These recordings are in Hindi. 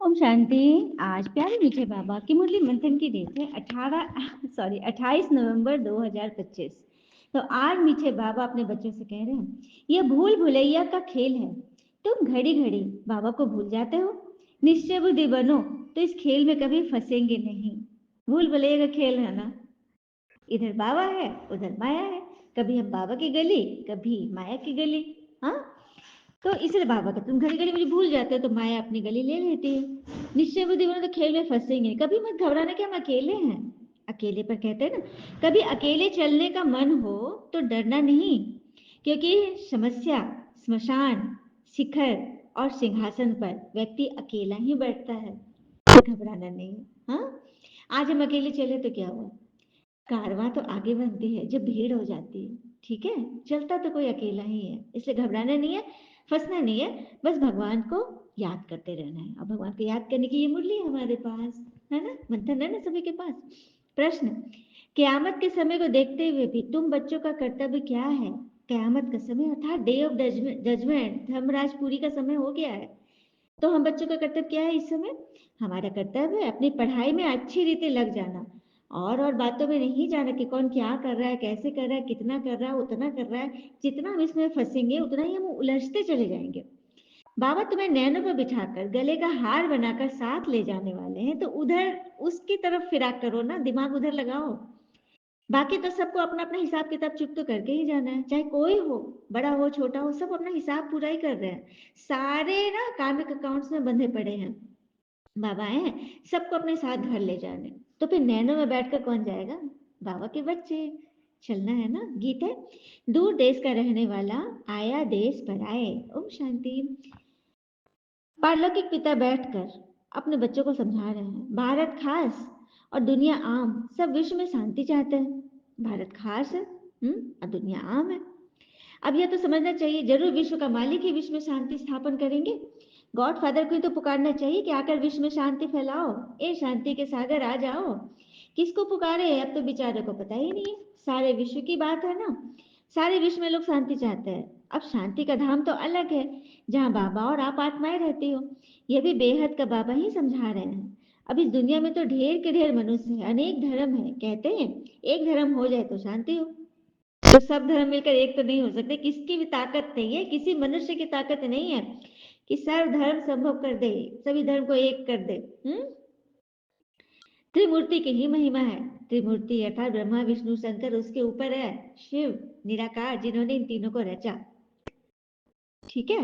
ओम शांति। आज प्यारे मीठे बाबा की मुरली मंथन की डेट है 28 नवंबर 2025। तो आज मीठे बाबा अपने बच्चों से कह रहे हैं, यह भूल भुलैया का खेल है। तुम घड़ी घड़ी बाबा को भूल जाते हो। निश्चय बुद्धि बनो तो इस खेल में कभी फंसेंगे नहीं। भूल भुलैया का खेल है ना, इधर बाबा है उधर माया है। कभी हम बाबा की गली, कभी माया की गली। हाँ, तो इसलिए बाबा कहते तुम घड़ी घड़ी मुझे भूल जाते हो तो माया अपनी गली ले लेती है। निश्चय बुद्धि बनो तो खेल में फंसेंगे, कभी मत घबराना कि हम अकेले हैं। अकेले पर कहते हैं ना, कभी अकेले चलने का मन हो तो डरना नहीं, क्योंकि समस्या, स्मशान, शिखर और सिंहासन पर व्यक्ति अकेला ही बैठता है, तो घबराना नहीं। हाँ, आज हम अकेले चले तो क्या हुआ, कारवां तो आगे बनती है जब भीड़ हो जाती है। ठीक है, चलता तो कोई अकेला ही है, इसलिए घबराना नहीं है, फंसना नहीं है। बस भगवान को याद करते रहना है, और भगवान को याद करने की ये मुरली है हमारे पास, है ना, मंथन है ना सभी के पास। प्रश्न, कयामत के समय को देखते हुए भी तुम बच्चों का कर्तव्य क्या है। कयामत का समय अर्थात डे ऑफ जजमेंट, धर्मराजपुरी का समय हो गया है। तो हम बच्चों का कर्तव्य क्या है इस समय। हमारा कर्तव्य है अपनी पढ़ाई में अच्छी रीति लग जाना, और बातों में नहीं जाना कि कौन क्या कर रहा है, कैसे कर रहा है, कितना कर रहा है, उतना कर रहा है। जितना हम इसमें फंसेंगे उतना ही हम उलझते चले जाएंगे। बाबा तुम्हें नैनों पर बिठाकर गले का हार बनाकर साथ ले जाने वाले हैं, तो उधर उसकी तरफ फिरा करो ना, दिमाग उधर लगाओ। बाकी तो सबको अपना अपना हिसाब किताब चुप तो करके ही जाना है, चाहे कोई हो, बड़ा हो छोटा हो, सब अपना हिसाब पूरा ही कर रहे हैं। सारे ना कार्मिक अकाउंट्स में बंधे पड़े हैं। बाबा हैं सबको अपने साथ घर ले जाने, तो फिर नैनो में बैठकर कौन जाएगा, बाबा के बच्चे। चलना है ना। गीत है, दूर देश का रहने वाला आया देश पर आए। ओम शांति। पारलौकिक पिता बैठकर अपने बच्चों को समझा रहे हैं, भारत खास और दुनिया आम सब विश्व में शांति चाहते हैं। भारत खास है, और दुनिया आम है। अब यह तो समझना चाहिए, जरूर विश्व का मालिक ही विश्व में शांति स्थापन करेंगे। गॉड फादर को ही तो पुकारना चाहिए कि आकर विश्व में शांति फैलाओ, ए शांति के सागर आ जाओ। किसको पुकारे अब तो बेचारे को पता ही नहीं है। सारे विश्व की बात है ना, सारे विश्व में लोग शांति चाहते हैं। अब शांति का धाम तो अलग है, जहाँ बाबा और आप आत्माएं रहती हो। यह भी बेहद का बाबा ही समझा रहे हैं। अब इस दुनिया में तो ढेर के ढेर मनुष्य है, अनेक धर्म है। कहते हैं एक धर्म हो जाए तो शांति हो, तो सब धर्म मिलकर एक तो नहीं हो सकते। किसकी भी ताकत नहीं है, किसी मनुष्य की ताकत नहीं है कि सर्व धर्म संभव कर दे, सभी धर्म को एक कर दे। त्रिमूर्ति की ही महिमा है। त्रिमूर्ति अर्थात ब्रह्मा विष्णु शंकर, उसके ऊपर है शिव निराकार, जिन्होंने इन तीनों को रचा। ठीक है,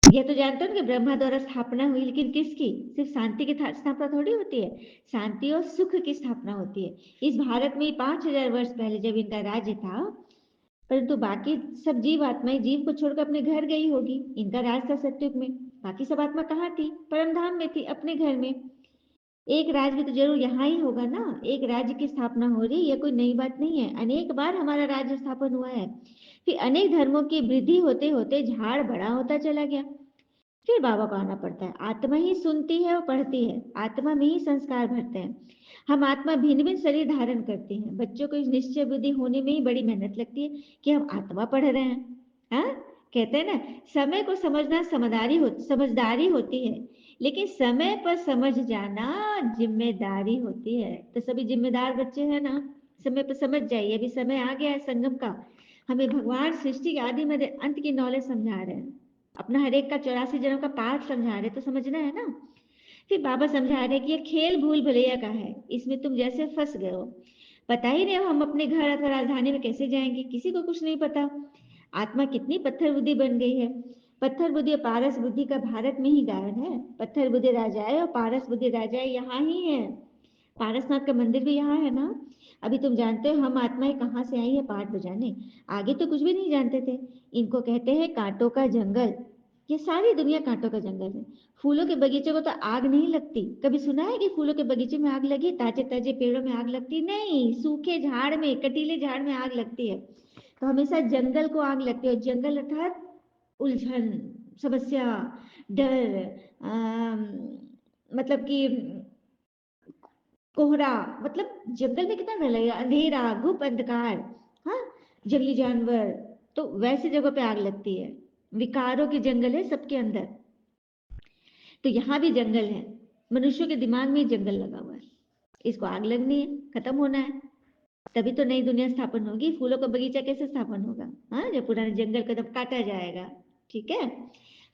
यह तो जानते हो कि ब्रह्मा द्वारा स्थापना हुई, लेकिन किसकी, सिर्फ शांति की स्थापना थोड़ी होती है, शांति और सुख की स्थापना होती है। इस भारत में 5000 वर्ष पहले जब इनका राज्य था, परंतु बाकी सब जीव आत्माएं जीव को छोड़कर अपने घर गई होगी। इनका राज था सत्युग में, बाकी सब आत्मा कहाँ थी, परम धाम में थी, अपने घर में। एक राज्य भी तो जरूर यहाँ ही होगा ना। एक राज्य की स्थापना हो रही, यह कोई नई बात नहीं है, अनेक बार हमारा राज्य स्थापन हुआ है। फिर अनेक धर्मों की वृद्धि होते होते झाड़ बड़ा होता चला गया, फिर बाबा को आना पड़ता है। आत्मा ही सुनती है और पढ़ती है, आत्मा में ही संस्कार भरते हैं। हम आत्मा भिन्न भिन्न शरीर धारण करते हैं। बच्चों को इस निश्चय बुद्धि होने में ही बड़ी मेहनत लगती है कि हम आत्मा पढ़ रहे हैं। हाँ, कहते हैं ना, समय को समझना समझदारी होती है, लेकिन समय पर समझ जाना जिम्मेदारी होती है। तो सभी जिम्मेदार बच्चे हैं ना, समय पर समझ जाइए। अभी समय आ गया है संगम का, हमें भगवान सृष्टि के आदि मध्य अंत की नॉलेज समझा रहे हैं, अपना हर एक का 84 जन्म का पाठ समझा रहे, तो समझना है ना। फिर बाबा समझा रहे कि ये खेल भूल भुलैया का है, इसमें तुम जैसे फंस गए हो। पता ही नहीं हम अपने घर अथवा राजधानी में कैसे जाएंगे, किसी को कुछ नहीं पता। आत्मा कितनी पत्थर बुद्धि बन गई है। पत्थर बुद्धि और पारस बुद्धि का भारत में ही गायन है। पत्थर बुद्धि राजाए और पारस बुद्धि राजाए यहाँ ही है। पारसनाथ का मंदिर भी यहाँ है ना। अभी तुम जानते हो हम आत्माएं कहाँ से आई है पाठ बजाने, आगे तो कुछ भी नहीं जानते थे। इनको कहते हैं कांटों का जंगल। ये सारी दुनिया कांटों का जंगल है। फूलों के बगीचे को तो आग नहीं लगती। कभी सुना है कि फूलों के बगीचे में आग लगी, ताजे ताजे पेड़ों में आग लगती नहीं, सूखे झाड़ में, कटीले झाड़ में आग लगती है। तो हमेशा जंगल को आग लगती है। जंगल अर्थात उलझन, समस्या, डर, मतलब कि कोहरा, मतलब जंगल में कितना डर लगेगा, अंधेरा, घुप अंधकार। हाँ, जंगली जानवर, तो वैसे जगह पे आग लगती है। विकारों के जंगल है सबके अंदर। तो यहाँ भी जंगल है, मनुष्यों के दिमाग में जंगल लगा हुआ है, इसको आग लगनी है, खत्म होना है, तभी तो नई दुनिया स्थापन होगी। फूलों का बगीचा कैसे स्थापन होगा? हाँ, जब पुराने जंगल कदम काटा जाएगा। ठीक है।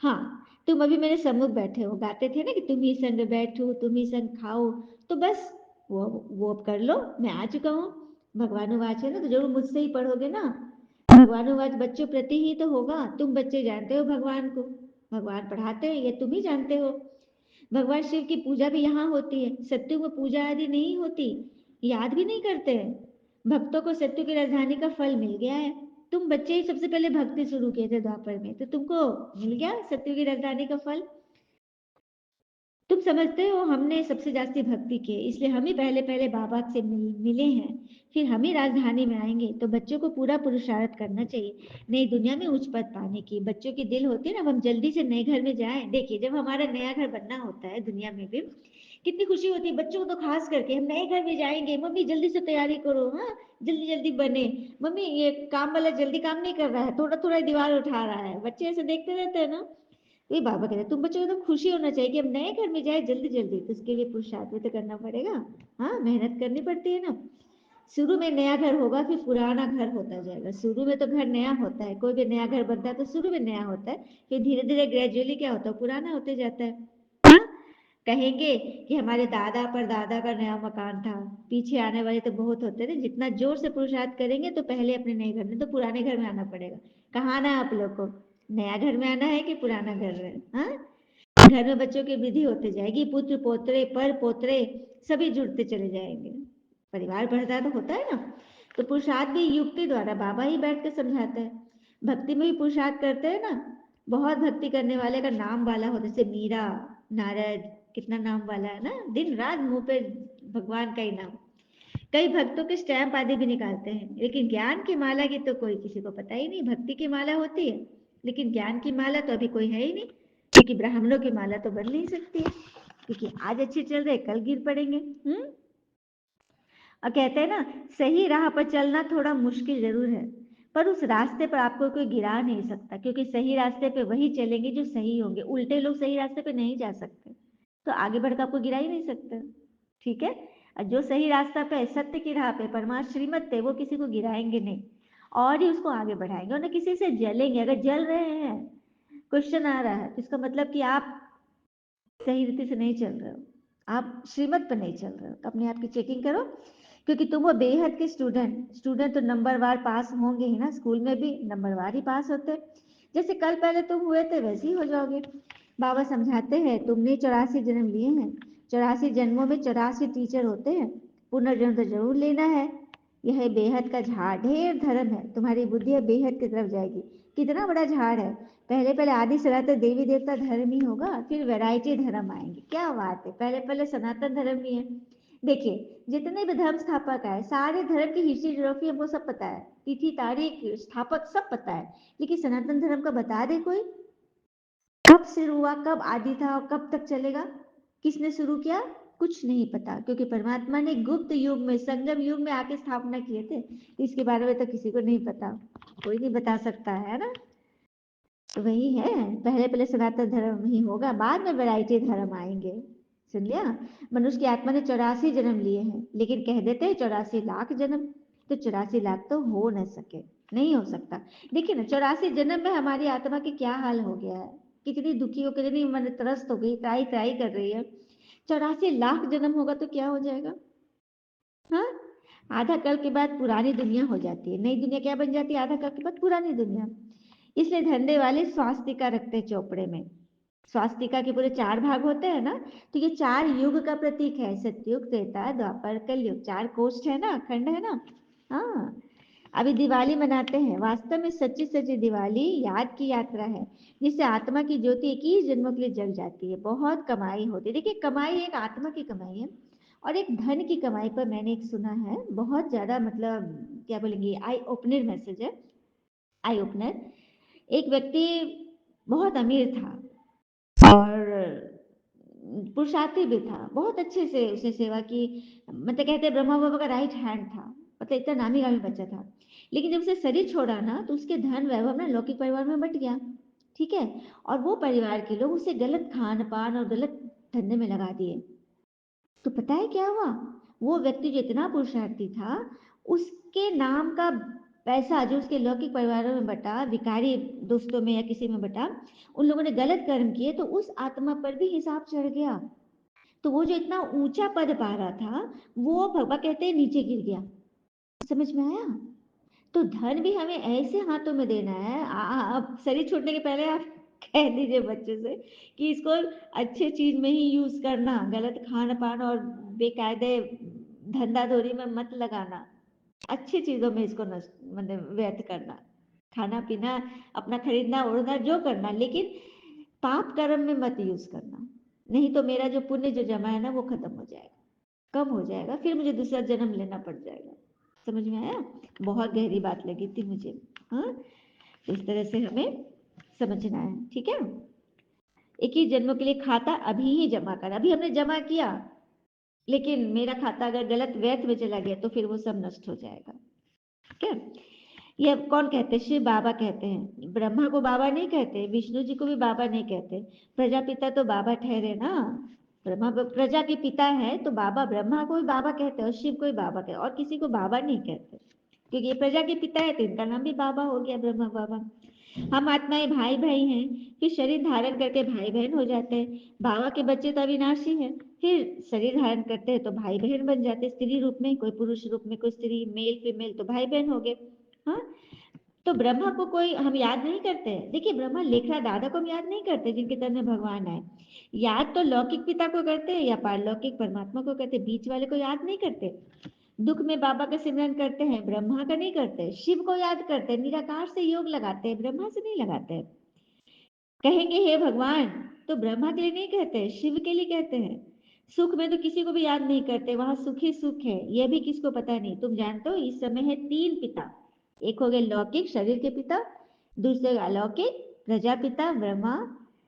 हाँ, तुम अभी मेरे सम्मुख बैठे हो, गाते थे ना कि तुम ही संग बैठो, तुम ही संग खाओ, तो बस वो अब कर लो, मैं आ चुका हूँ। भगवानुवाच है ना, तो जरूर मुझसे ही पढ़ोगे ना। भगवानुवाच बच्चों प्रति ही तो होगा, तुम बच्चे जानते हो भगवान को, भगवान पढ़ाते हैं, ये तुम ही जानते हो। भगवान शिव की पूजा भी यहाँ होती है, सत्युग में पूजा आदि नहीं होती, याद भी नहीं करते हैं। भक्तों को सत्युग की राजधानी का फल मिल गया है। तुम बच्चे ही सबसे पहले भक्ति शुरू किए थे द्वापर में, तो तुमको मिल गया सत्युग की राजधानी का फल। तुम समझते हो हमने सबसे जास्ती भक्ति की है, इसलिए हम ही पहले पहले बाबा से मिले हैं, फिर हम ही राजधानी में आएंगे। तो बच्चों को पूरा पुरुषार्थ करना चाहिए नई दुनिया में उच्च पद पाने की। बच्चों की दिल होती है ना, अब हम जल्दी से नए घर में जाएं। देखिए, जब हमारा नया घर बनना होता है दुनिया में भी कितनी खुशी होती है बच्चों को, तो खास करके हम नए घर में जाएंगे, मम्मी जल्दी से तैयारी करो, हाँ जल्दी जल्दी बने, मम्मी ये काम वाला जल्दी काम नहीं कर रहा है, थोड़ा थोड़ा दीवार उठा रहा है। बच्चे ऐसे देखते रहते हैं ना, तो ये बाबा कहते हैं तुम बच्चों को तो खुशी होना चाहिए कि हम नए घर में जाए जल्दी जल्दी, तो उसके लिए पुरुषार्थ भी तो करना पड़ेगा। हाँ, मेहनत करनी पड़ती है ना। शुरू में नया घर होगा, फिर पुराना घर होता जाएगा। शुरू में तो घर नया होता है, कोई भी नया घर बनता है तो शुरू में नया होता है, फिर धीरे धीरे ग्रेजुअली क्या होता है, पुराना होते जाता है। हाँ? कहेंगे कि हमारे दादा परदादा का नया मकान था, पीछे आने वाले तो बहुत होते थे। जितना जोर से पुरुषार्थ करेंगे तो पहले अपने नए घर में, तो पुराने घर में आना पड़ेगा। कहाँ आना है आप लोग को? नया घर में आना है कि पुराना घर में? हाँ, घर में बच्चों की वृद्धि होते जाएगी, पुत्र पोत्रे पर पोत्रे सभी जुड़ते चले जाएंगे, परिवार बढ़ता तो होता है ना। तो पुरुषार्थ भी युक्ति द्वारा बाबा ही बैठ कर समझाते हैं। भक्ति में भी पुरुषार्थ करते हैं ना, बहुत भक्ति करने वाले का नाम वाला हो, जैसे मीरा, नारद, कितना नाम वाला है ना, दिन रात मुंह पे भगवान का ही नाम। कई भक्तों के स्टैंप आदि भी निकालते हैं, लेकिन ज्ञान की माला की तो कोई किसी को पता ही नहीं। भक्ति की माला होती है, लेकिन ज्ञान की माला तो अभी कोई है ही नहीं, क्योंकि ब्राह्मणों की माला तो बन नहीं सकती है, क्योंकि आज अच्छे चल रहे कल गिर पड़ेंगे। और कहते हैं ना, सही राह पर चलना थोड़ा मुश्किल जरूर है, पर उस रास्ते पर आपको कोई गिरा नहीं सकता, क्योंकि सही रास्ते पे वही चलेंगे जो सही होंगे। उल्टे लोग सही रास्ते पे नहीं जा सकते, तो आगे बढ़कर आपको गिरा ही नहीं सकते। ठीक है। और जो सही रास्ता पे, सत्य की राह पे, परमार्थ श्रीमत पे, वो किसी को गिराएंगे नहीं और ही उसको आगे बढ़ाएंगे, और ना किसी से जलेंगे। अगर जल रहे हैं, क्वेश्चन आ रहा है, तो इसका मतलब कि आप सही रीति से नहीं चल रहे हो, आप श्रीमत पर नहीं चल रहे हो, तो अपने आप की चेकिंग करो। क्योंकि तुम वो बेहद के स्टूडेंट तो नंबर वार पास होंगे ही ना, स्कूल में भी नंबर वार ही पास होते, जैसे कल पहले तुम हुए थे वैसे ही हो जाओगे। बाबा समझाते हैं, तुमने 84 जन्म लिए हैं, 84 जन्मों में 84 टीचर होते हैं, पुनर्जन्म तो जरूर लेना है। यह बेहद का झाड़, ढेर धर्म है, तुम्हारी बुद्धि अब बेहद की तरफ जाएगी। कितना बड़ा झाड़ है। पहले पहले आदि सनातन देवी देवता धर्म ही होगा, फिर वैरायटी धर्म आएंगे। क्या बात है, पहले पहले सनातन धर्म ही है। देखिए, जितने भी धर्म स्थापक आए, सारे धर्म की हिस्ट्री ज्योग्राफी हमको सब पता है, तिथि तारीख स्थापक सब पता है, लेकिन सनातन धर्म का बता दे कोई, कब शुरू हुआ, कब आदि था और कब तक चलेगा, किसने शुरू किया, कुछ नहीं पता। क्योंकि परमात्मा ने गुप्त युग में, संगम युग में आके स्थापना किए थे, इसके बारे में तो किसी को नहीं पता, कोई नहीं बता सकता है ना। तो वही है, पहले पहले सनातन धर्म ही होगा, बाद में वैरायटी धर्म आएंगे। सुन लिया? मनुष्य की आत्मा ने 84 जन्म लिए हैं, लेकिन कह देते हैं 84 लाख जन्म, तो 84 लाख तो हो न सके, नहीं हो सकता। देखिए ना, 84 जन्म में हमारी आत्मा की क्या हाल हो गया है, कितनी दुखी हो, कितनी मन त्रस्त हो गई, त्राई त्राई कर रही है। 84 लाख जन्म होगा तो क्या हो जाएगा? हाँ, आधा कल के बाद पुरानी दुनिया हो जाती है, नई दुनिया क्या बन जाती है, आधा कल के बाद पुरानी दुनिया। इसलिए धंधे वाले स्वास्तिका रखते हैं चौपड़े में। स्वास्तिका के पूरे 4 भाग होते हैं ना, तो ये 4 युग का प्रतीक है, सतयुग, त्रेता, द्वापर, कलयुग, 4 कोष्ठ है ना, खंड है ना। हाँ, अभी दिवाली मनाते हैं, वास्तव में सच्ची सच्ची दिवाली याद की यात्रा है, जिससे आत्मा की ज्योति 21 जन्मों के लिए जग जाती है। बहुत कमाई होती है, देखिए कमाई एक आत्मा की कमाई है, और एक धन की कमाई पर मैंने एक सुना है, बहुत ज्यादा मतलब क्या बोलेंगे, आई ओपनर मैसेज है, आई ओपनर। एक व्यक्ति बहुत अमीर था और पुरुषार्थी भी था, बहुत अच्छे से उसने सेवा की, मतलब कहते हैं ब्रह्मा बाबा का राइट हैंड था, मतलब इतना नामी गामी बच्चा था। लेकिन जब उसे शरीर छोड़ा ना, तो उसके धन वैभव ना लौकिक परिवार में बट गया। ठीक है? और वो परिवार के लोग उसे गलत खान-पान और गलत धंधे में लगा दिए। तो पता है क्या हुआ? वो व्यक्ति जो इतना पुरुषार्थी था, उसके नाम का पैसा जो उसके लौकिक परिवारों में बँटा, भिखारी दोस्तों में या किसी में बँटा, उन लोगों ने गलत कर्म किए तो उस आत्मा पर भी हिसाब चढ़ गया। तो वो जो इतना ऊँचा पद पा रहा था, वो बाबा कहते हैं नीचे गिर गया। समझ में आया? तो धन भी हमें ऐसे हाथों में देना है। अब शरीर छोड़ने के पहले आप कह दीजिए बच्चे से कि इसको अच्छे चीज में ही यूज करना, गलत खान पान और बेकायदे धंधाधोरी में मत लगाना, अच्छी चीजों में इसको मतलब व्यर्थ करना, खाना पीना अपना खरीदना ओढ़ना जो करना, लेकिन पाप कर्म में मत यूज करना। नहीं तो मेरा जो पुण्य जो जमा है ना वो खत्म हो जाएगा, कम हो जाएगा, फिर मुझे दूसरा जन्म लेना पड़ जाएगा। समझ में आया? बहुत गहरी बात लगी थी मुझे। हाँ, इस तरह से हमें समझना है, ठीक है? एक ही जन्मों के लिए खाता अभी ही जमा कर, अभी हमने जमा किया, लेकिन मेरा खाता अगर गलत व्यर्थ में चला गया तो फिर वो सब नष्ट हो जाएगा। ठीक है? ये कौन कहते हैं? शिव बाबा कहते हैं। ब्रह्मा को बाबा नहीं कहते, विष्णु जी को भी बाबा नहीं कहते, प्रजापिता तो बाबा ठहरे ना। ब्रह्मा प्रजा के पिता है तो बाबा, ब्रह्मा को भी बाबा कहते हैं और शिव को भी बाबा कहते हैं, और किसी को बाबा नहीं कहते, क्योंकि ये प्रजा के पिता है तो इनका नाम भी बाबा हो गया, ब्रह्मा बाबा। हम आत्माएं भाई भाई हैं, फिर शरीर धारण करके भाई बहन हो जाते हैं। बाबा के बच्चे तो अविनाशी हैं, फिर शरीर धारण करते हैं तो भाई बहन बन जाते हैं, स्त्री रूप में, कोई पुरुष रूप में, कोई स्त्री, मेल फीमेल, तो भाई बहन हो गए। हाँ, तो ब्रह्मा को कोई हम याद नहीं करते। देखिए, ब्रह्मा लेखरा दादा को हम याद नहीं करते जिनके तन में भगवान है। याद तो लौकिक पिता को करते हैं या पारलौकिक परमात्मा को करते, बीच वाले को याद नहीं करते। दुख में बाबा का सिमरन करते हैं, ब्रह्मा का नहीं करते। शिव को याद करते हैं, निराकार से योग लगाते हैं, ब्रह्मा से नहीं लगाते हैं। कहेंगे हे भगवान तो ब्रह्मा के लिए नहीं कहते, शिव के लिए कहते हैं। सुख में तो किसी को भी याद नहीं करते, वहां सुख ही सुख है, यह भी किसको पता नहीं। तुम जानते हो इस समय है तीन पिता, एक हो गए लौकिक शरीर के पिता, दूसरे अलौकिक प्रजापिता ब्रह्मा,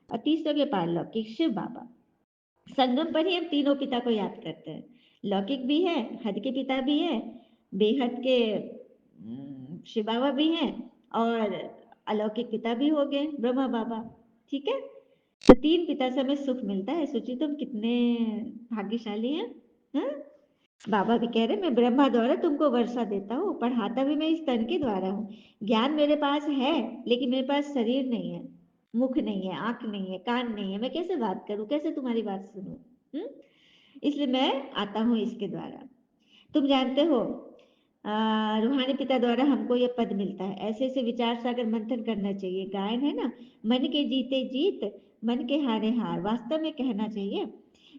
और तीसरे के पारलौकिक शिव बाबा। संगम पर ही हम तीनों पिता को याद करते हैं। लौकिक भी है, हद के पिता भी है, बेहद के शिव बाबा भी हैं, और अलौकिक पिता भी हो गए ब्रह्मा बाबा। ठीक है? तो तीन पिता से हमें सुख मिलता है। सोचिए तुम कितने भाग्यशाली हैं। हाँ? बाबा भी कह रहे मैं ब्रह्मा द्वारा तुमको वर्षा देता हूँ, पढ़ाता भी मैं इस तन के द्वारा हूँ। ज्ञान मेरे पास है, लेकिन मेरे पास शरीर नहीं है, मुख नहीं है, आंख नहीं है, कान नहीं है, मैं कैसे बात करूं, कैसे तुम्हारी बात सुनूं? हम्म? इसलिए मैं आता हूँ इसके द्वारा। तुम जानते हो रूहानी पिता द्वारा हमको यह पद मिलता है। ऐसे ऐसे विचार सागर मंथन करना चाहिए। गायन है ना, मन के जीते जीत, मन के हारे हार, वास्तव में कहना चाहिए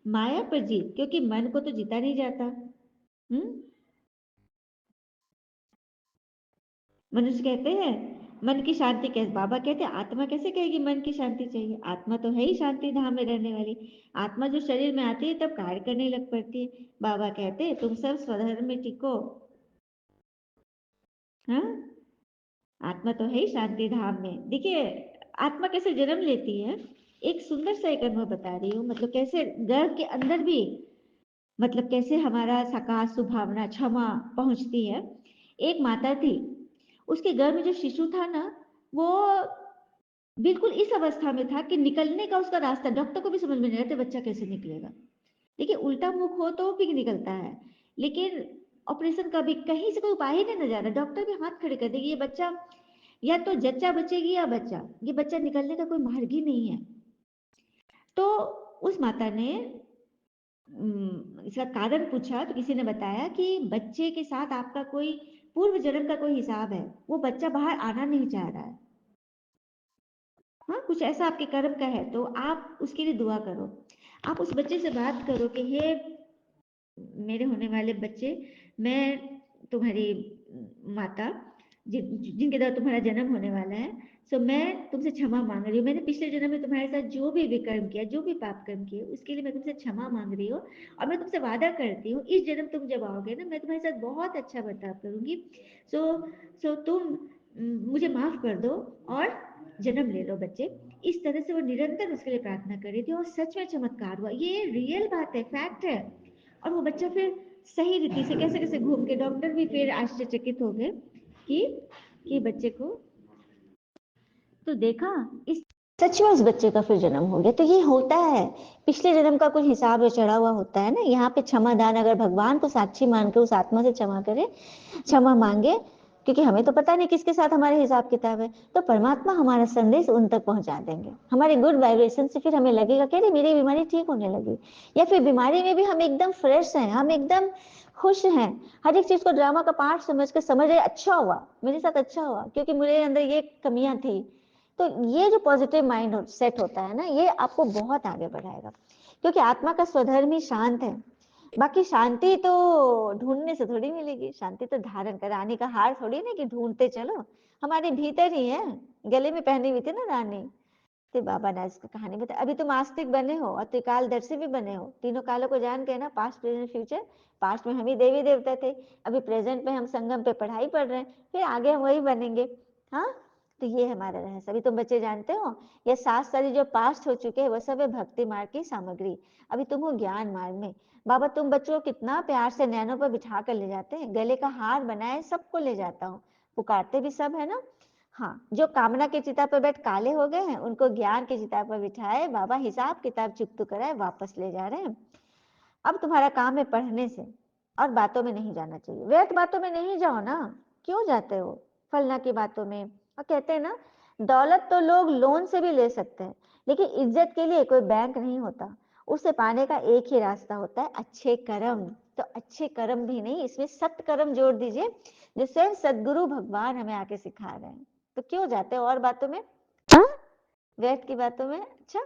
माया पर जीत, क्योंकि मन को तो जीता नहीं जाता। हम्म? मनुष्य कहते हैं मन की शांति कैसे, बाबा कहते हैं आत्मा कैसे कहेगी मन की शांति चाहिए, आत्मा तो है ही शांति धाम में रहने वाली। आत्मा जो शरीर में आती है तब कार्य करने लग पड़ती है। बाबा कहते हैं तुम सब स्वधर्म में टिको। हाँ, आत्मा तो है ही शांति धाम में। देखिए, आत्मा कैसे जन्म लेती है, एक सुंदर सा एक अनुभव बता रही हूँ। मतलब कैसे गर्भ के अंदर भी, मतलब कैसे हमारा साकार सुभावना क्षमा पहुंचती है। एक माता थी, उसके गर्भ में जो शिशु था ना, वो बिल्कुल इस अवस्था में था कि निकलने का उसका रास्ता डॉक्टर को भी समझ में नहीं आता बच्चा कैसे निकलेगा। देखिए, उल्टा मुख हो तो भी निकलता है, लेकिन ऑपरेशन का भी कहीं से कोई उपाय ही नहीं नजर आ रहा। डॉक्टर भी हाथ खड़े कर देगी, ये बच्चा या तो जच्चा बचेगी या बच्चा, ये बच्चा निकलने का कोई मार्ग ही नहीं है। तो उस माता ने इसका कारण पूछा तो किसी ने बताया कि बच्चे के साथ आपका कोई पूर्व जन्म का कोई हिसाब है, वो बच्चा बाहर आना नहीं चाह रहा है। हाँ, कुछ ऐसा आपके कर्म का है, तो आप उसके लिए दुआ करो। आप उस बच्चे से बात करो कि हे मेरे होने वाले बच्चे, मैं तुम्हारी माता, जिनके द्वारा तुम्हारा जन्म होने वाला है, सो मैं तुमसे क्षमा मांग रही हूँ। मैंने पिछले जन्म में तुम्हारे साथ जो भी विकर्म किया, जो भी पाप कर्म किए, उसके लिए मैं तुमसे क्षमा मांग रही हूँ। और मैं तुमसे वादा करती हूँ इस जन्म तुम जब आओगे ना, मैं तुम्हारे साथ बहुत अच्छा बर्ताव करूंगी। सो सो तुम मुझे माफ कर दो और जन्म ले लो बच्चे। इस तरह से वो निरंतर उसके लिए प्रार्थना कर रही थी, और सच में चमत्कार हुआ। ये रियल बात है, फैक्ट है। और वो बच्चा फिर सही रीति से कैसे कैसे घूम के, डॉक्टर भी फिर आश्चर्यचकित हो गए कि बच्चे को तो देखा। इस सच में उस बच्चे का फिर जन्म हो गया। तो ये होता है, पिछले जन्म का कुछ हिसाब जो चढ़ा हुआ होता है ना, यहाँ पे क्षमादान अगर भगवान को साक्षी मान के उस आत्मा से क्षमा करे, क्षमा मांगे, क्योंकि हमें तो पता नहीं किसके साथ हमारे हिसाब किताब है, तो परमात्मा हमारा संदेश उन तक पहुंचा देंगे। हमारे गुड वाइब्रेशन से फिर हमें लगेगा कि अरे मेरी बीमारी ठीक होने लगी, या फिर बीमारी में भी हम एकदम फ्रेश हैं, हम एकदम खुश हैं, हर एक चीज को ड्रामा का पार्ट समझ कर समझ रहे, अच्छा हुआ मेरे साथ, अच्छा हुआ क्योंकि मेरे अंदर ये कमियां थी। तो ये जो पॉजिटिव माइंड सेट होता है ना, ये आपको बहुत आगे बढ़ाएगा, क्योंकि आत्मा का स्वधर्म ही शांत है। बाकी शांति तो ढूंढने से थोड़ी मिलेगी, शांति तो धारण कर, रानी का हार थोड़ी ना कि ढूंढते चलो, हमारे भीतर ही है। गले में पहनी हुई थी ना रानी, तो बाबा ने इसकी कहानी बताई। अभी तुम आस्तिक बने हो और त्रिकालदर्शी भी बने हो, तीनों कालों को जान के ना, पास्ट प्रेजेंट फ्यूचर। पास्ट में हम ही देवी देवता थे, अभी प्रेजेंट में हम संगम पे पढ़ाई पढ़ रहे हैं, फिर आगे हम वही बनेंगे। हाँ, तो ये हमारा रहस्य। अभी तुम बच्चे जानते हो, ये 7 साल जो पास्ट हो चुके हैं वो सब है भक्ति मार्ग की सामग्री। अभी तुम हो ज्ञान मार्ग में। बाबा तुम बच्चों को कितना प्यार से नैनों पर बिठा कर ले जाते हैं, गले का हार बनाए सबको ले जाता हूँ, पुकारते भी सब है ना। हाँ, जो कामना की चिता पर बैठ काले हो गए हैं, उनको ज्ञान की चिता पर बिठाए बाबा, हिसाब किताब चुकतू कराए, वापस ले जा रहे हैं। अब तुम्हारा काम है पढ़ने से, और बातों में नहीं जाना चाहिए, व्यर्थ बातों में नहीं जाओ ना। क्यों जाते हो फलना की बातों में? और कहते हैं ना, दौलत तो लोग लोन से भी ले सकते हैं, लेकिन इज्जत के लिए कोई बैंक नहीं होता। उसे पाने का एक ही रास्ता होता है, अच्छे कर्म। तो अच्छे कर्म भी नहीं, इसमें सत्कर्म जोड़ दीजिए, जो स्वयं सदगुरु भगवान हमें आके सिखा रहे हैं। तो क्यों जाते हो और बातों में, हाँ, व्यर्थ की बातों में? अच्छा,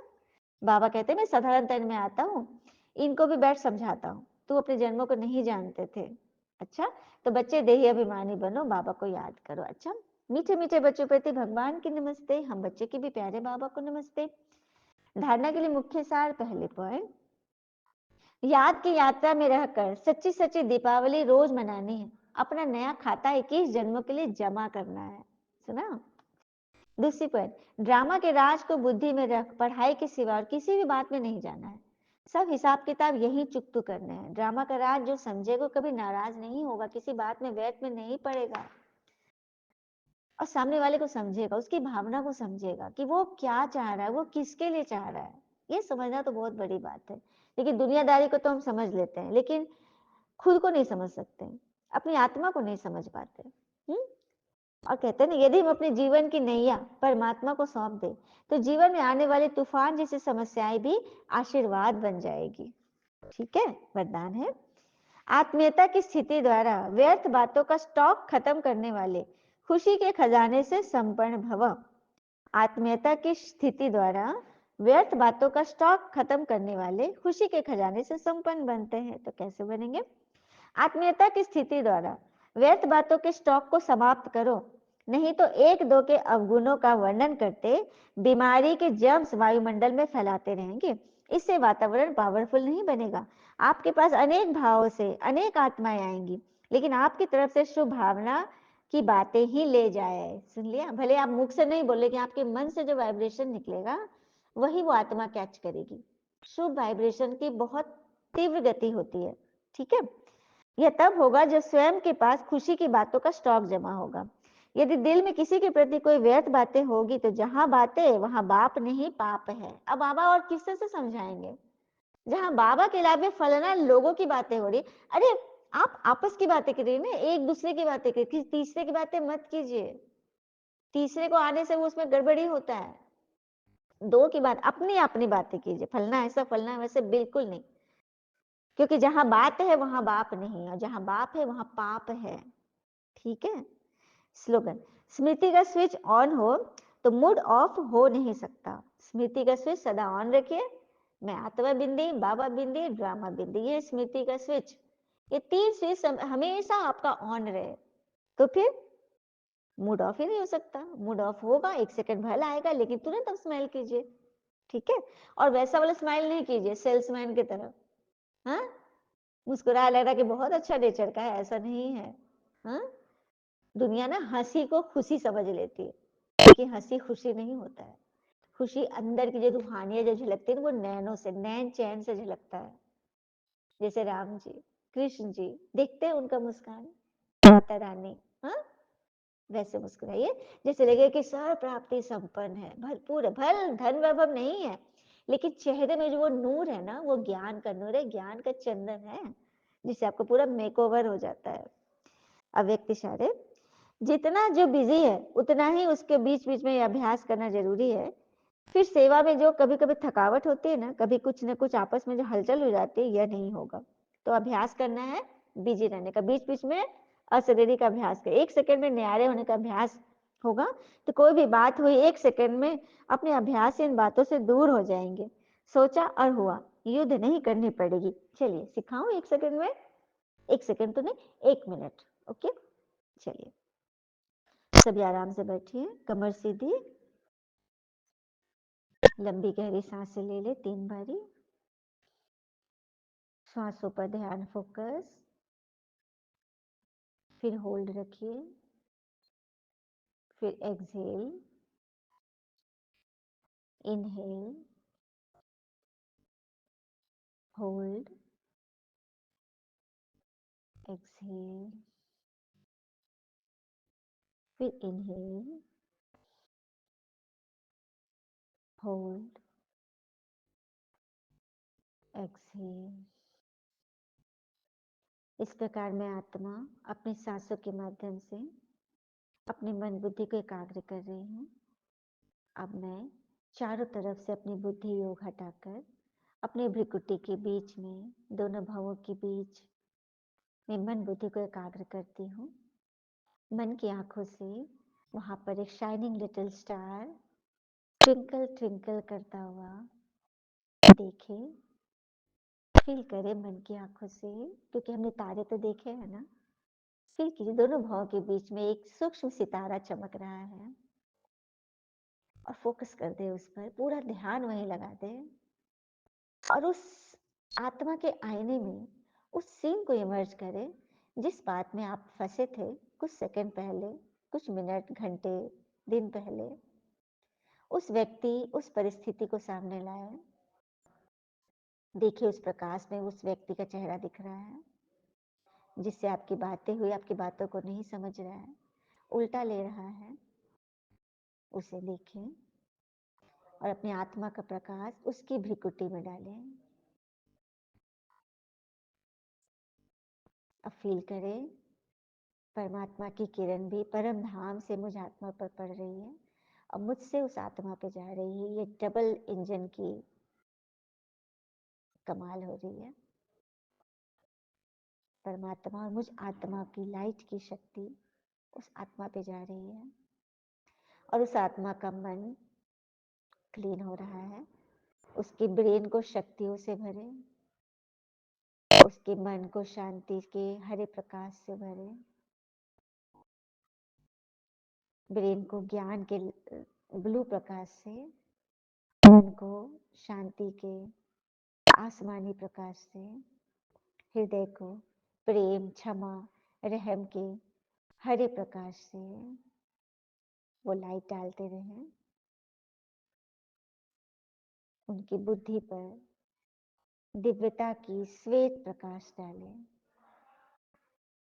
बाबा कहते हैं मैं साधारण तन में आता हूँ, इनको भी बैठ समझाता हूँ, तू अपने जन्मों को नहीं जानते थे। अच्छा, तो बच्चे देही अभिमानी बनो, बाबा को याद करो। अच्छा, मीठे मीठे बच्चों प्रति भगवान की नमस्ते, हम बच्चे की भी प्यारे बाबा को नमस्ते। धारणा के लिए मुख्य सार, पहले पॉइंट, याद की यात्रा में रहकर सच्ची सच्ची दीपावली रोज मनानी है, अपना नया खाता 21 जन्मों के लिए जमा करना है। सुना? दूसरी पॉइंट, ड्रामा के राज को बुद्धि में रख पढ़ाई के सिवा और किसी भी बात में नहीं जाना है, सब हिसाब किताब यही चुकतू करने हैं। ड्रामा का राज जो समझेगा कभी नाराज नहीं होगा, किसी बात में व्यर्थ में नहीं पड़ेगा, और सामने वाले को समझेगा, उसकी भावना को समझेगा कि वो क्या चाह रहा है, वो किसके लिए चाह रहा है। ये समझना तो बहुत बड़ी बात है। लेकिन दुनियादारी को तो हम समझ लेते हैं, लेकिन खुद को नहीं समझ सकते, अपनी आत्मा को नहीं समझ पाते। और कहते हैं ना, यदि हम अपने जीवन की नैया परमात्मा को सौंप दे, तो जीवन में आने वाले तूफान जैसी समस्याएं भी आशीर्वाद बन जाएगी। ठीक है, वरदान है, आत्मीयता की स्थिति द्वारा व्यर्थ बातों का स्टॉक खत्म करने वाले खुशी के खजाने से संपन्न भव। आत्मीयता की स्थिति द्वारा व्यर्थ बातों का स्टॉक खत्म करने वाले खुशी के खजाने से संपन्न बनते हैं। तो कैसे बनेंगे? आत्मीयता की स्थिति द्वारा व्यर्थ बातों के स्टॉक को समाप्त करो, नहीं तो एक दो के अवगुणों का वर्णन करते बीमारी के जर्म्स वायुमंडल में फैलाते रहेंगे। इससे वातावरण पावरफुल नहीं बनेगा। आपके पास अनेक भावों से अनेक आत्माएं आएंगी, लेकिन आपकी तरफ से शुभ भावना की बातें ही ले जाए। सुन लिया? भले आप मुख से नहीं बोले, कि आपके मन से जो वाइब्रेशन निकलेगा वही वो आत्मा कैच करेगी। शुभ वाइब्रेशन की बहुत तीव्र गति होती है। ठीक है, यह तब होगा जब स्वयं के पास खुशी की बातों का स्टॉक जमा होगा। यदि दिल में किसी के प्रति कोई व्यर्थ बातें होगी, तो जहां बातें वहां बाप नहीं पाप है। अब बाबा और किससे से समझाएंगे? जहां बाबा के अलावा फलाना लोगों की बातें हो रही, अरे आप आपस की बातें करिए ना, एक दूसरे की बातें करिए, तीसरे की बातें मत कीजिए। तीसरे को आने से वो उसमें गड़बड़ी होता है। दो की बात, अपनी अपनी बातें कीजिए, फलना ऐसा फलना वैसे बिल्कुल नहीं, क्योंकि जहां बात है वहां बाप नहीं है, और जहां बाप है वहां पाप है। ठीक है। स्लोगन, स्मृति का स्विच ऑन हो तो मूड ऑफ हो नहीं सकता। स्मृति का स्विच सदा ऑन रखिए। मैं आत्मा बिंदी, बाबा बिंदी, ड्रामा बिंदी, ये स्मृति का स्विच, ये 3 स्विच हमेशा आपका ऑन रहे, तो फिर मूड ऑफ ही नहीं हो सकता। मूड ऑफ होगा, 1 सेकंड भले आएगा, लेकिन तुरंत आप स्माइल कीजिए। ठीक है, और वैसा वाला स्माइल नहीं कीजिए सेल्समैन की तरह, हाँ, मुस्कुरा ले रहा कि बहुत अच्छा नेचर का है, ऐसा नहीं है। हाँ, दुनिया ना हंसी को खुशी समझ लेती है, लेकिन हंसी खुशी नहीं होता है। खुशी अंदर की जो रूहानियत जो झलकती है, वो नैनों से, नैन चैन से झलकता है। जैसे राम जी, कृष्ण जी, देखते हैं उनका मुस्कान, माता रानी, हाँ, वैसे मुस्कुराइए जैसे लगे कि सर्व प्राप्ति संपन्न है, भरपूर, भल धन वैभव नहीं है, लेकिन चेहरे में जो वो नूर है ना, वो ज्ञान का नूर है, ज्ञान का चंदन है, जिससे आपको पूरा मेकओवर हो जाता है। अव्यक्त इशारे, जितना जो बिजी है उतना ही उसके बीच बीच में अभ्यास करना जरूरी है। फिर सेवा में जो कभी कभी थकावट होती है ना, कभी कुछ ना कुछ आपस में जो हलचल हो जाती है, यह नहीं होगा। तो अभ्यास करना है बिजी रहने का, बीच बीच में अशरीरी का अभ्यास कर, 1 सेकंड में न्यारे होने का अभ्यास होगा। तो कोई भी बात हुई 1 सेकंड में अपने अभ्यास से इन बातों से दूर हो जाएंगे। सोचा और हुआ, युद्ध नहीं करनी पड़ेगी। चलिए सिखाऊं 1 सेकंड में, 1 सेकंड तो नहीं, 1 मिनट। ओके, चलिए सभी आराम से बैठिए, कमर सीधी, लंबी गहरी सांसें ले ले 3 बारी। श्वासों पर ध्यान फोकस, फिर होल्ड रखिए, फिर एक्सहेल, इनहेल, होल्ड, एक्सहेल, फिर इनहेल, होल्ड, एक्सहेल। इस प्रकार मैं आत्मा अपनी सांसों के माध्यम से अपनी मन बुद्धि को एकाग्र कर रही हूँ। अब मैं चारों तरफ से अपनी बुद्धि योग हटाकर अपने भ्रिकुटी के बीच में, दोनों भावों के बीच में मन बुद्धि को एकाग्र करती हूँ। मन की आंखों से वहां पर एक shining little star twinkle twinkle करता हुआ देखे, फील करे मन की आंखों से, क्योंकि हमने तारे तो देखे हैं ना। फील कीजिए दोनों भावों के बीच में एक सूक्ष्म सितारा चमक रहा है, और फोकस कर दे उस पर, पूरा ध्यान वहीं लगा दे, और उस आत्मा के आईने में उस सीन को इमर्ज करे जिस बात में आप फंसे थे कुछ सेकंड पहले, कुछ मिनट, घंटे, दिन पहले। उस व्यक्ति, उस परिस्थिति को सामने लाए। देखिए उस प्रकाश में उस व्यक्ति का चेहरा दिख रहा है जिससे आपकी बातें हुई, आपकी बातों को नहीं समझ रहा है, उल्टा ले रहा है। उसे देखें और अपनी आत्मा का प्रकाश उसकी भ्रिकुटी में डालें। अब फील करें परमात्मा की किरण भी परम धाम से मुझ आत्मा पर पड़ रही है और मुझसे उस आत्मा पे जा रही है। ये डबल इंजन की कमाल हो रही है। परमात्मा और मुझ आत्मा की लाइट की शक्ति उस आत्मा पे जा रही है, और उस आत्मा का मन क्लीन हो रहा है। उसके ब्रेन को शक्तियों से भरे, उसके मन को शांति के हरे प्रकाश से भरे, ब्रेन को ज्ञान के ब्लू प्रकाश से, मन को शांति के आसमानी प्रकाश से, हृदय को प्रेम, क्षमा, रहम के हरे प्रकाश से वो लाइट डालते रहें। उनकी बुद्धि पर दिव्यता की श्वेत प्रकाश डालें।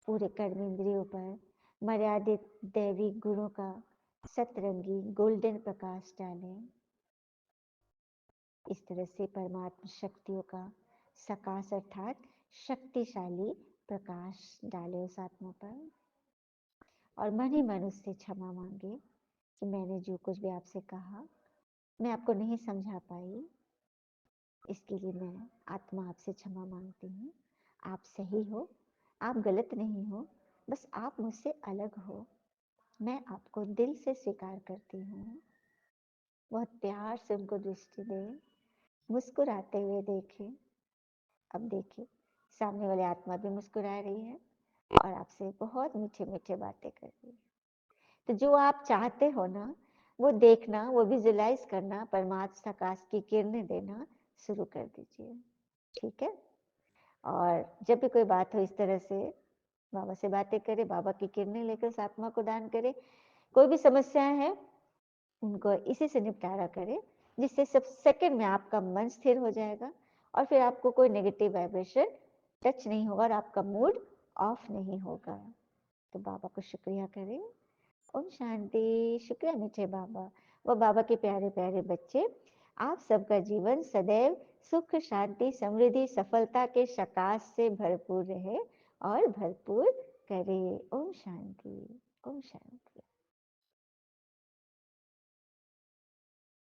पूरे कर्म इंद्रियों पर मर्यादित दैवी गुणों का सतरंगी गोल्डन प्रकाश डालें। इस तरह से परमात्मा शक्तियों का सकाश अर्थात शक्तिशाली प्रकाश डाले उस आत्मा पर, और मन ही मन उससे क्षमा मांगे कि मैंने जो कुछ भी आपसे कहा मैं आपको नहीं समझा पाई, इसके लिए मैं आत्मा आपसे क्षमा मांगती हूँ। आप सही हो, आप गलत नहीं हो, बस आप मुझसे अलग हो। मैं आपको दिल से स्वीकार करती हूँ। बहुत प्यार से उनको दृष्टि दे, मुस्कुराते हुए देखे। अब देखिए सामने वाली आत्मा भी मुस्कुरा रही है और आपसे बहुत मीठे मीठे बातें कर रही है। तो जो आप चाहते हो ना वो देखना, वो विजुलाइज करना, परमात्मा आकाश की किरणें देना शुरू कर दीजिए। ठीक है? और जब भी कोई बात हो इस तरह से बाबा से बातें करे, बाबा की किरणें लेकर उस आत्मा को दान करे। कोई भी समस्या है उनको इसी से निपटारा करें, जिससे सब सेकंड में आपका मन स्थिर हो जाएगा और फिर आपको कोई नेगेटिव वाइब्रेशन टच नहीं होगा और आपका मूड ऑफ नहीं होगा। तो बाबा को शुक्रिया करें ओम शांति। शुक्रिया मीठे बाबा व बाबा के प्यारे प्यारे बच्चे। आप सबका जीवन सदैव सुख, शांति, समृद्धि, सफलता के सकाश से भरपूर रहे और भरपूर करे। ओम शांति। ओम शांति।